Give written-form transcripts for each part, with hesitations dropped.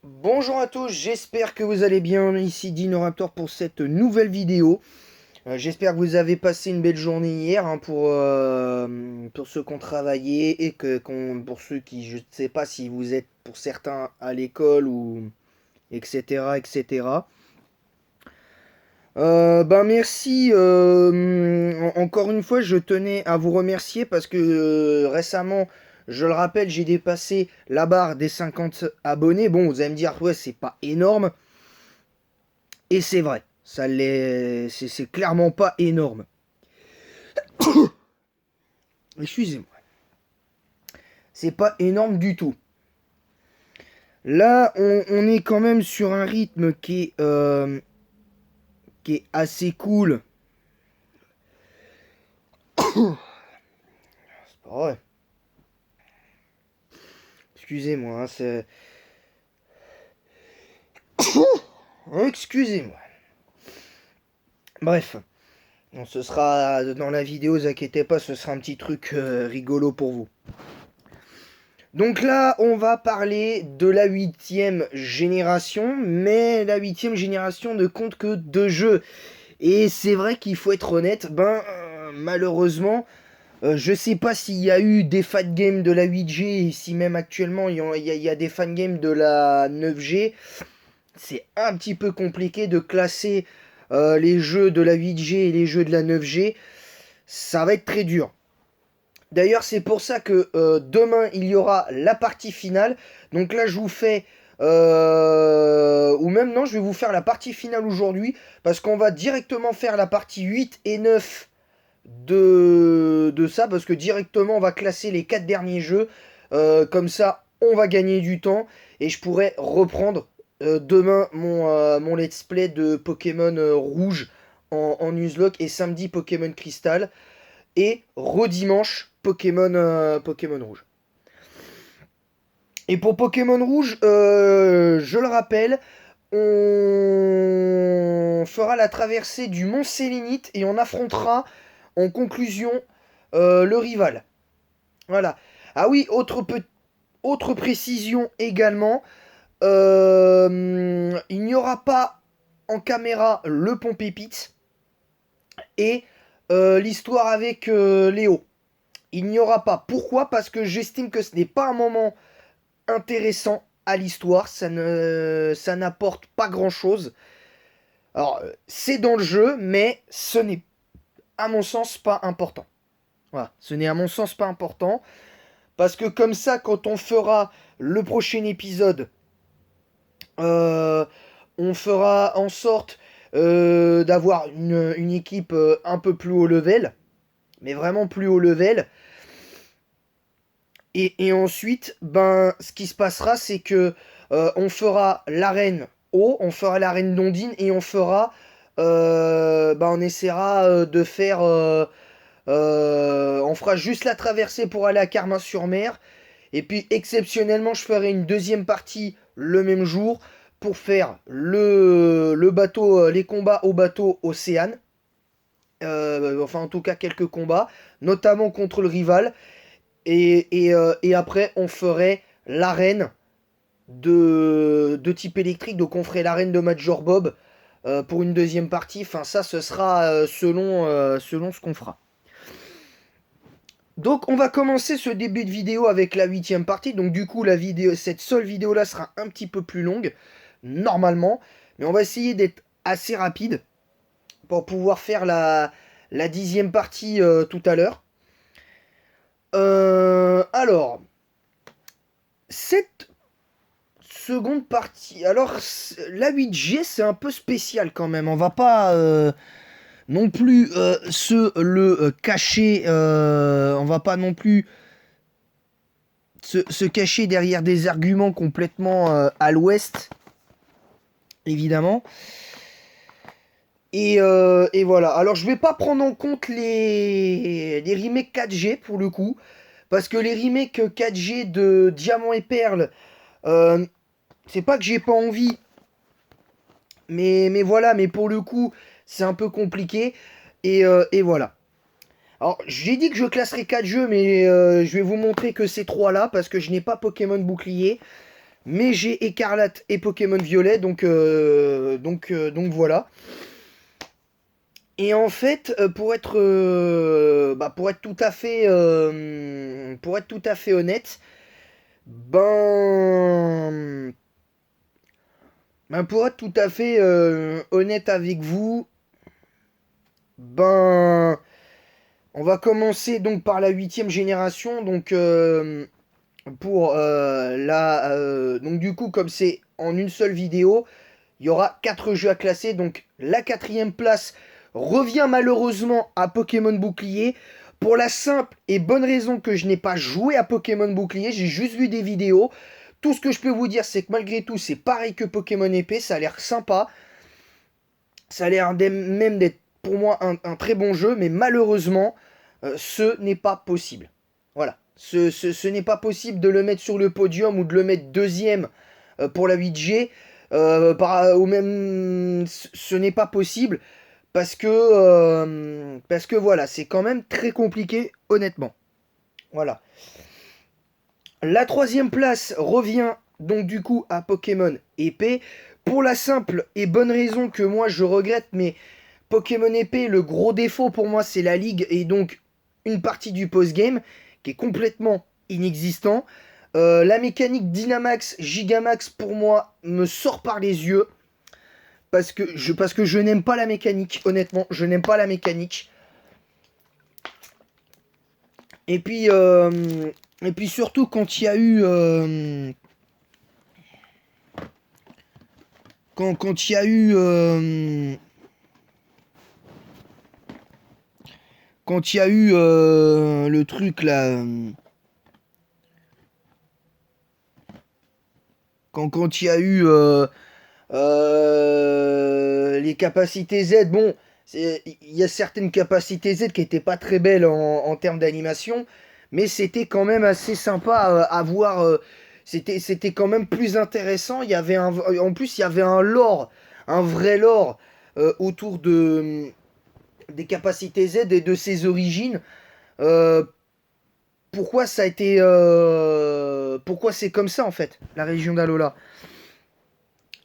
Bonjour à tous, j'espère que vous allez bien, ici Dinoraptor pour cette nouvelle vidéo. J'espère que vous avez passé une belle journée hier pour ceux qui ont travaillé et pour ceux qui, je ne sais pas si vous êtes pour certains à l'école ou etc. etc. Merci, encore une fois je tenais à vous remercier parce que récemment, je le rappelle, j'ai dépassé la barre des 50 abonnés. Bon, vous allez me dire, ouais, c'est pas énorme. Et c'est vrai, c'est clairement pas énorme. Excusez-moi. C'est pas énorme du tout. Là, on est quand même sur un rythme qui est assez cool. C'est pas vrai. Excusez-moi, c'est... Excusez-moi. Bref, bon, ce sera dans la vidéo, vous inquiétez pas, ce sera un petit truc rigolo pour vous. Donc là, on va parler de la 8e génération, mais la 8e génération ne compte que 2 jeux. Et c'est vrai qu'il faut être honnête, malheureusement, je sais pas s'il y a eu des fan games de la 8G, et si même actuellement il y a des fan games de la 9G. C'est un petit peu compliqué de classer les jeux de la 8G et les jeux de la 9G. Ça va être très dur. D'ailleurs, c'est pour ça que demain, il y aura la partie finale. Donc là, je vous fais... ou même non, je vais vous faire la partie finale aujourd'hui. Parce qu'on va directement faire la partie 8 et 9 de ça. Parce que directement, on va classer les 4 derniers jeux. Comme ça, on va gagner du temps. Et je pourrai reprendre demain mon let's play de Pokémon rouge en Nuzlocke. Et samedi, Pokémon Cristal et redimanche Pokémon Rouge. Et pour Pokémon Rouge, je le rappelle, on fera la traversée du Mont Sélénite et on affrontera en conclusion le rival. Voilà. Ah oui, autre précision également, il n'y aura pas en caméra le pont Pépite et l'histoire avec Léo. Il n'y aura pas. Pourquoi? Parce que j'estime que ce n'est pas un moment intéressant à l'histoire. Ça n'apporte pas grand-chose. Alors, c'est dans le jeu, mais ce n'est, à mon sens, pas important. Voilà, ce n'est à mon sens pas important. Parce que comme ça, quand on fera le prochain épisode, euh, on fera en sorte d'avoir une équipe un peu plus haut level. Mais vraiment plus haut level. Et ensuite, ce qui se passera, c'est que on fera l'arène haut, on fera l'arène d'Ondine et on essaiera de faire, on fera juste la traversée pour aller à Carmin-sur-Mer. Et puis exceptionnellement, je ferai une deuxième partie le même jour pour faire le bateau, les combats au bateau Océane. Enfin, en tout cas, quelques combats, notamment contre le rival. Et après, on ferait l'arène de type électrique. Donc, on ferait l'arène de Major Bob pour une deuxième partie. Enfin, ça, ce sera selon ce qu'on fera. Donc, on va commencer ce début de vidéo avec la 8e partie. Donc, du coup, cette seule vidéo-là sera un petit peu plus longue, normalement. Mais on va essayer d'être assez rapide pour pouvoir faire la 10e partie tout à l'heure. Alors, cette seconde partie. Alors, la 8G, c'est un peu spécial quand même. On va pas non plus se le cacher. On va pas non plus se cacher derrière des arguments complètement à l'ouest, évidemment. Et voilà. Alors, je vais pas prendre en compte les remakes 4G pour le coup. Parce que les remakes 4G de Diamant et Perle, euh, c'est pas que j'ai pas envie. Mais voilà, mais pour le coup, c'est un peu compliqué. Et voilà. Alors, j'ai dit que je classerais 4 jeux, mais je vais vous montrer que c'est 3 là, parce que je n'ai pas Pokémon Bouclier. mais j'ai Écarlate et Pokémon Violet, donc voilà. Et en fait, pour être tout à fait honnête, ben, pour être tout à fait honnête avec vous, ben, on va commencer donc par la huitième génération. Donc, donc du coup, comme c'est en une seule vidéo, il y aura 4 jeux à classer. Donc, la quatrième place revient malheureusement à Pokémon Bouclier. Pour la simple et bonne raison que je n'ai pas joué à Pokémon Bouclier, j'ai juste vu des vidéos. Tout ce que je peux vous dire, c'est que malgré tout, c'est pareil que Pokémon Épée, ça a l'air sympa. Ça a l'air même d'être pour moi un très bon jeu, mais malheureusement, ce n'est pas possible. Voilà. Ce n'est pas possible de le mettre sur le podium ou de le mettre deuxième pour la 8G. Ou même, ce n'est pas possible parce que voilà, c'est quand même très compliqué, honnêtement. Voilà. La troisième place revient donc du coup à Pokémon Épée. Pour la simple et bonne raison que moi je regrette, mais Pokémon Épée, le gros défaut pour moi c'est la ligue et donc une partie du post-game qui est complètement inexistant. La mécanique Dynamax, Gigamax pour moi me sort par les yeux parce que je n'aime pas la mécanique, honnêtement, je n'aime pas la mécanique. Et puis, surtout quand il y a eu quand il y a eu quand il y a eu le truc là, quand il y a eu les capacités Z, bon, il y a certaines capacités Z qui étaient pas très belles en termes d'animation, mais c'était quand même assez sympa à voir. C'était quand même plus intéressant. En plus, il y avait un lore, un vrai lore autour des capacités Z et de ses origines. Euh, Pourquoi ça a été, pourquoi c'est comme ça en fait, la région d'Alola.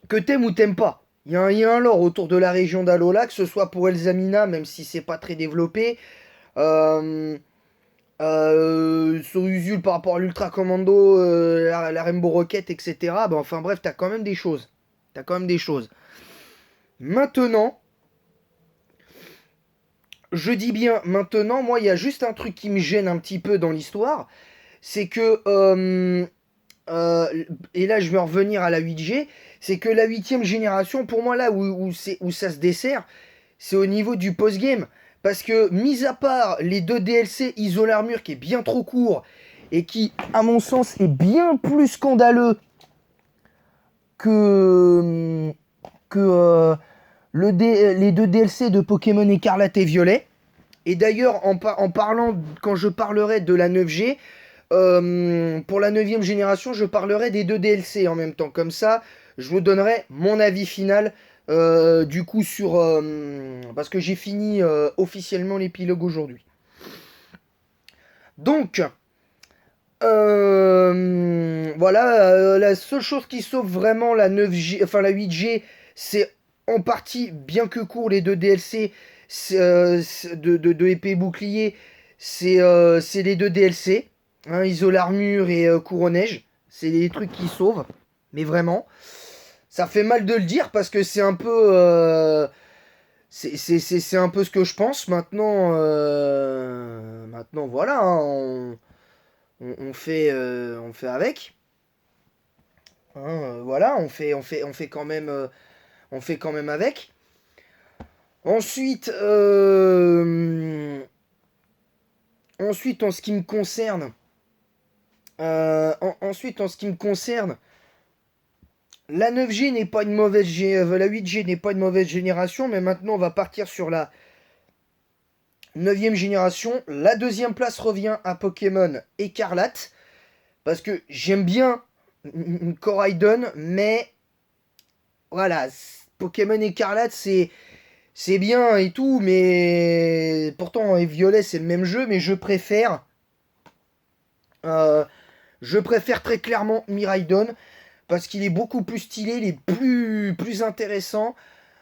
Que t'aimes ou t'aimes pas. Il y a un lore autour de la région d'Alola, que ce soit pour Elzamina, même si c'est pas très développé. Euh, sur Usul par rapport à l'Ultra Commando, la Rainbow Rocket, etc. Ben, enfin bref, t'as quand même des choses. T'as quand même des choses. Maintenant, je dis bien maintenant, moi il y a juste un truc qui me gêne un petit peu dans l'histoire. C'est que et là je vais en revenir à la 8G, c'est que la huitième génération, pour moi là où ça se dessert, c'est au niveau du post-game. Parce que, mis à part les deux DLC Isole Armure qui est bien trop court et qui, à mon sens, est bien plus scandaleux que, les deux DLC de Pokémon Écarlate et Violet. Et d'ailleurs, en parlant, quand je parlerai de la 9G, pour la 9ème génération, je parlerai des deux DLC en même temps. Comme ça, je vous donnerai mon avis final du coup sur... parce que j'ai fini officiellement l'épilogue aujourd'hui. Donc, voilà, la seule chose qui sauve vraiment la 9G, enfin la 8G, c'est en partie, bien que court, les deux DLC de épée bouclier, c'est les deux DLC, hein, Isole Armure et Couronneige. C'est les trucs qui sauvent, mais vraiment. Ça fait mal de le dire parce que c'est un peu... c'est un peu ce que je pense. Maintenant voilà, hein, on fait avec. Hein, voilà, on fait quand même avec. Ensuite, ensuite en ce qui me concerne, en ce qui me concerne, la 9G n'est pas une mauvaise la 8G n'est pas une mauvaise génération, mais maintenant on va partir sur la 9ème génération. La deuxième place revient à Pokémon Écarlate. Parce que j'aime bien Coraidon, mais voilà, Pokémon Écarlate, c'est bien et tout, mais pourtant et Violet c'est le même jeu, mais euh, je préfère très clairement Miraidon parce qu'il est beaucoup plus stylé, il est plus intéressant.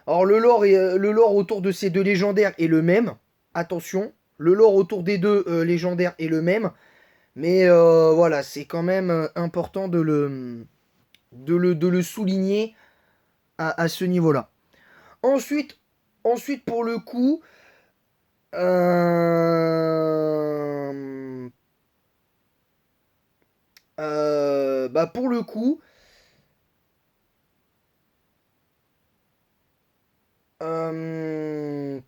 Alors le lore autour de ces deux légendaires est le même, attention, le lore autour des deux légendaires est le même, mais voilà, c'est quand même important de le souligner à ce niveau-là. Ensuite, ensuite pour le coup, bah pour le coup, euh,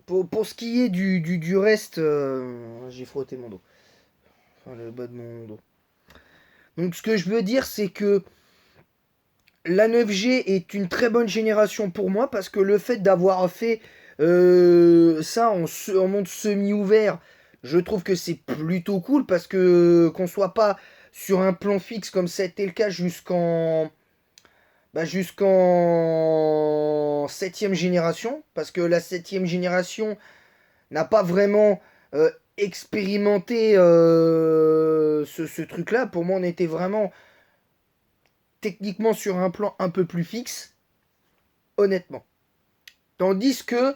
pour ce qui est du reste, j'ai frotté mon dos, enfin le bas de mon dos. Donc ce que je veux dire, c'est que la 9G est une très bonne génération pour moi parce que le fait d'avoir fait ça en monde semi-ouvert, je trouve que c'est plutôt cool parce que qu'on soit pas sur un plan fixe comme ça a été le cas jusqu'en septième génération, parce que la septième génération n'a pas vraiment expérimenté ce truc-là. Pour moi, on était vraiment techniquement sur un plan un peu plus fixe, honnêtement. Tandis que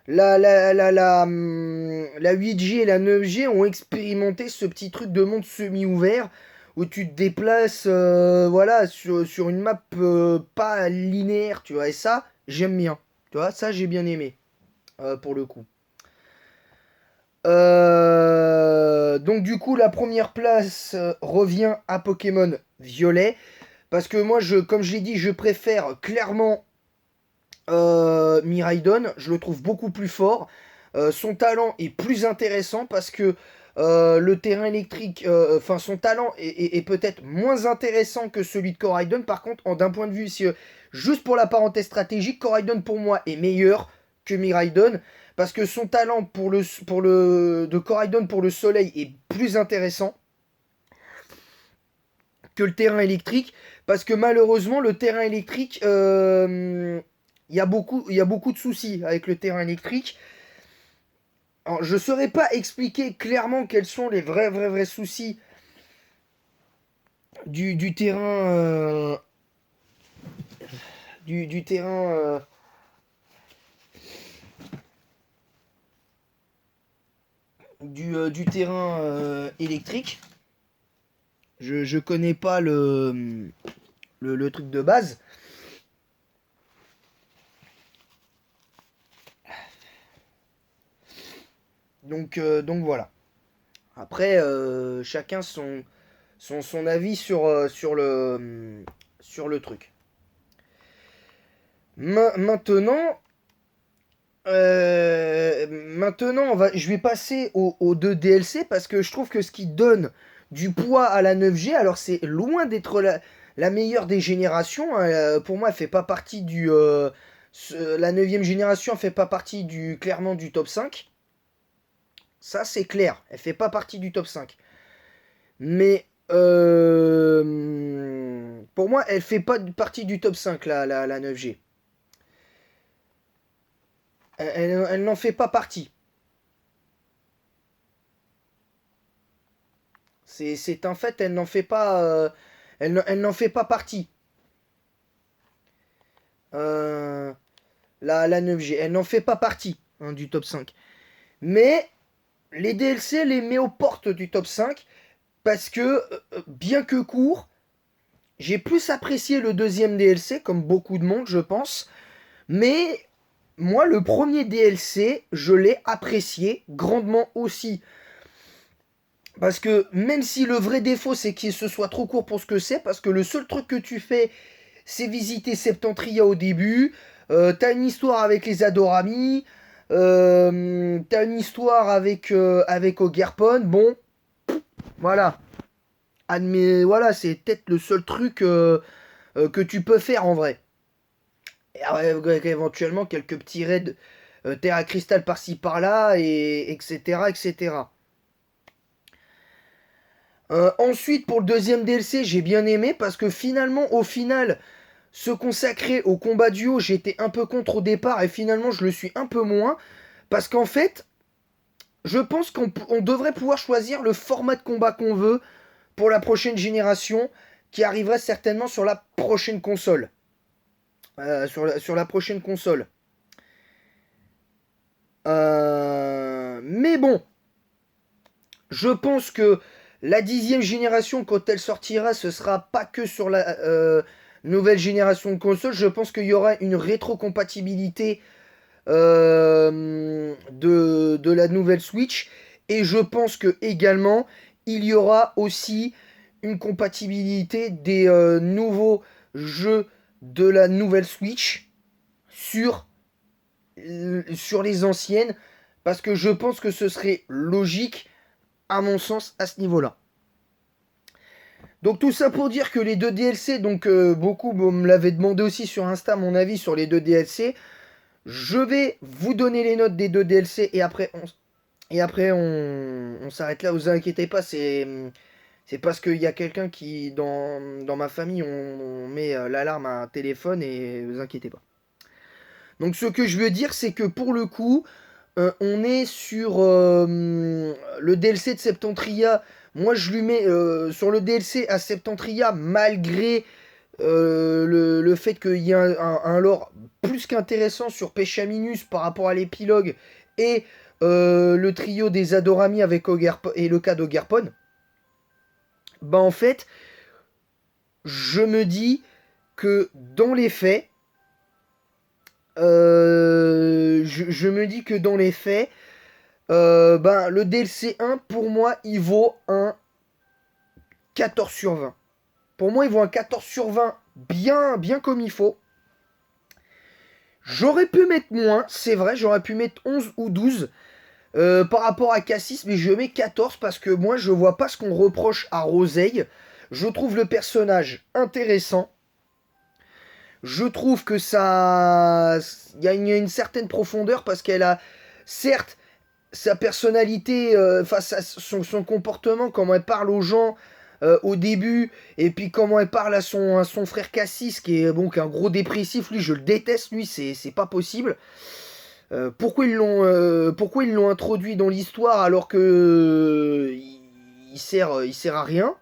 la 8G et la 9G ont expérimenté ce petit truc de monde semi-ouvert où tu te déplaces voilà, sur une map pas linéaire, tu vois. Et ça, j'aime bien. Tu vois, ça, j'ai bien aimé, pour le coup. Donc du coup, la première place revient à Pokémon Violet. Parce que moi, comme je l'ai dit, je préfère clairement Miraidon. Je le trouve beaucoup plus fort. Son talent est plus intéressant parce que le terrain électrique, enfin son talent est peut-être moins intéressant que celui de Coraidon. Par contre, d'un point de vue, juste pour la parenthèse stratégique, Coraidon pour moi est meilleur que Miraidon. Parce que son talent de Coraidon pour le soleil est plus intéressant que le terrain électrique, parce que malheureusement le terrain électrique, il y a beaucoup de soucis avec le terrain électrique. Alors, je ne saurais pas expliquer clairement quels sont les vrais soucis du terrain du terrain du terrain électrique. Je connais pas le truc de base. Donc voilà. Après, chacun son avis sur le truc. Maintenant, je vais passer aux deux DLC parce que je trouve que ce qui donne du poids à la 9G, alors c'est loin d'être la meilleure des générations. Hein, pour moi, elle fait pas partie la 9e génération fait pas partie clairement du top 5. Ça, c'est clair. Elle fait pas partie du top 5. Mais pour moi, elle fait pas partie du top 5, la 9G. Elle n'en fait pas partie. C'est un fait, elle n'en fait pas, elle n'en fait pas partie. Euh, la 9G, elle n'en fait pas partie, hein, du top 5. Mais les DLC les met aux portes du top 5 parce que, bien que court, j'ai plus apprécié le deuxième DLC, comme beaucoup de monde, je pense. Mais moi, le premier DLC, je l'ai apprécié grandement aussi. Parce que même si le vrai défaut, c'est qu'il se soit trop court pour ce que c'est, parce que le seul truc que tu fais, c'est visiter Septentria au début. T'as une histoire avec les Adorami. T'as une histoire avec Ogerpon. Bon, voilà. Admets, voilà, c'est peut-être le seul truc que tu peux faire en vrai. Et avec éventuellement quelques petits raids Terre à Cristal par-ci par-là, et etc. etc. Ensuite, pour le deuxième DLC, j'ai bien aimé parce que finalement, au final, se consacrer au combat duo, j'étais un peu contre au départ et finalement, je le suis un peu moins. Parce qu'en fait, je pense on devrait pouvoir choisir le format de combat qu'on veut pour la prochaine génération qui arriverait certainement sur la prochaine console. Sur la prochaine console. Mais bon, je pense que la 10e génération, quand elle sortira, ce sera pas que sur la nouvelle génération de console. Je pense qu'il y aura une rétrocompatibilité de la nouvelle Switch. Et je pense que également, il y aura aussi une compatibilité des nouveaux jeux de la nouvelle Switch sur, sur les anciennes. Parce que je pense que ce serait logique, à mon sens, à ce niveau-là. Donc tout ça pour dire que les deux DLC, donc beaucoup me l'avaient demandé aussi sur Insta, mon avis sur les deux DLC. Je vais vous donner les notes des deux DLC et après on s'arrête là. Vous inquiétez pas, c'est parce qu'il y a quelqu'un qui dans ma famille on met l'alarme à un téléphone et vous inquiétez pas. Donc ce que je veux dire c'est que pour le coup on est sur le DLC de Septentria. Moi je lui mets sur le DLC à Septentria malgré le fait qu'il y ait un lore plus qu'intéressant sur Peshaminus par rapport à l'épilogue et le trio des Adorami avec et le cas d'Ogerpon, bah en fait, je me dis que dans les faits, je me dis que dans les faits, ben, le DLC 1, pour moi, il vaut un 14 sur 20. Pour moi, il vaut un 14 sur 20 bien comme il faut. J'aurais pu mettre moins, c'est vrai, j'aurais pu mettre 11 ou 12 par rapport à Cassis, mais je mets 14 parce que moi, je vois pas ce qu'on reproche à Roseille. Je trouve le personnage intéressant. Je trouve que ça... Il y a une certaine profondeur parce qu'elle a, certes, sa personnalité, son comportement, comment elle parle aux gens au début, et puis comment elle parle à son frère Cassis, qui est bon, qui est un gros dépressif, lui je le déteste, lui c'est pas possible. Pourquoi ils l'ont introduit dans l'histoire alors que il sert à rien.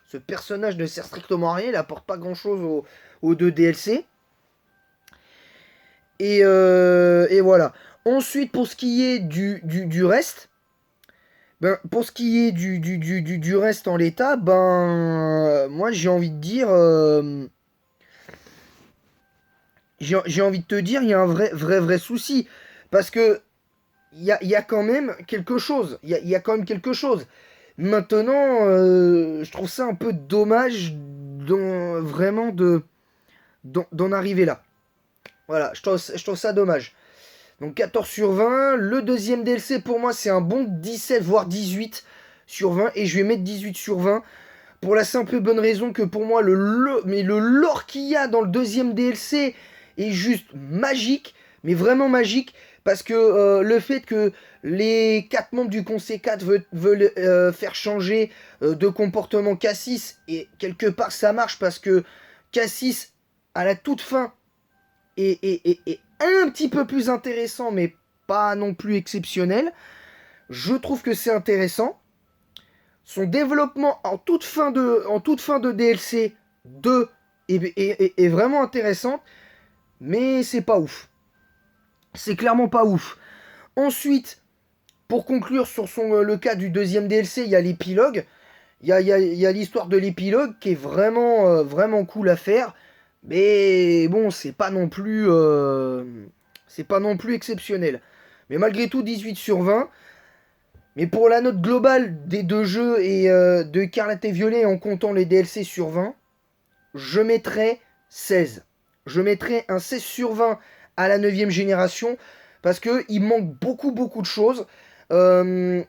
Ce personnage ne sert strictement à rien, il apporte pas grand chose aux deux DLC. Et voilà. Ensuite, pour ce qui est du reste, ben, pour ce qui est du reste en l'état, ben, moi j'ai envie de dire, j'ai envie de te dire, il y a un vrai souci. Parce que il y a quand même quelque chose. Il y a quand même quelque chose. Maintenant, je trouve ça un peu dommage vraiment d'en arriver là. Voilà, je trouve ça dommage. Donc 14 sur 20. Le deuxième DLC pour moi c'est un bon 17 voire 18 sur 20. Et je vais mettre 18 sur 20. Pour la simple et bonne raison que pour moi le lore qu'il y a dans le deuxième DLC est juste magique. Mais vraiment magique. Parce que le fait que les 4 membres du Conseil 4 veulent faire changer de comportement Cassis. Et quelque part ça marche parce que Cassis à la toute fin est un petit peu plus intéressant, mais pas non plus exceptionnel. Je trouve que c'est intéressant. Son développement en toute fin de DLC 2 est vraiment intéressant, mais c'est pas ouf. C'est clairement pas ouf. Ensuite, pour conclure sur le cas du deuxième DLC, il y a l'épilogue. Il y a l'histoire de l'épilogue qui est vraiment cool à faire. Mais bon, c'est pas non plus exceptionnel. Mais malgré tout, 18 sur 20. Mais pour la note globale des deux jeux et de Écarlate et Violet en comptant les DLC sur 20, je mettrais 16. Je mettrais un 16 sur 20 à la 9ème génération parce qu'il manque beaucoup de choses. Un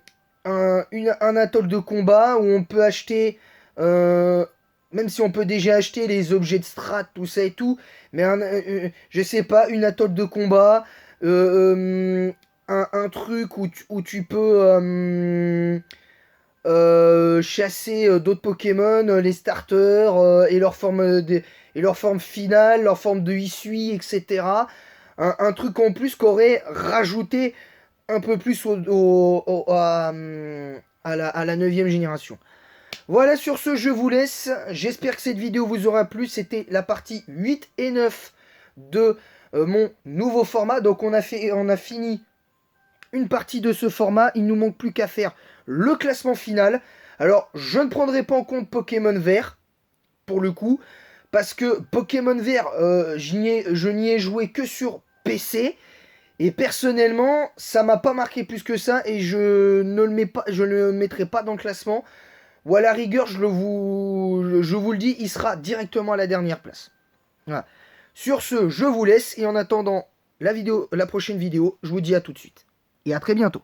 atoll de combat où on peut acheter, même si on peut déjà acheter les objets de strat, tout ça et tout, mais je sais pas, une atoll de combat, un truc où tu peux chasser d'autres Pokémon, les starters et leur forme finale, leur forme de Hisui, etc. Un truc en plus qu'aurait rajouté un peu plus à la 9e génération. Voilà, sur ce, je vous laisse. J'espère que cette vidéo vous aura plu. C'était la partie 8 et 9 de mon nouveau format. Donc on a fini une partie de ce format. Il ne nous manque plus qu'à faire le classement final. Alors, je ne prendrai pas en compte Pokémon Vert, pour le coup, parce que Pokémon Vert, je n'y ai joué que sur PC. Et personnellement, ça m'a pas marqué plus que ça. Et je ne le mettrai pas dans le classement. Ou à la rigueur, je vous le dis, il sera directement à la dernière place. Voilà. Sur ce, je vous laisse. Et en attendant la prochaine vidéo, je vous dis à tout de suite. Et à très bientôt.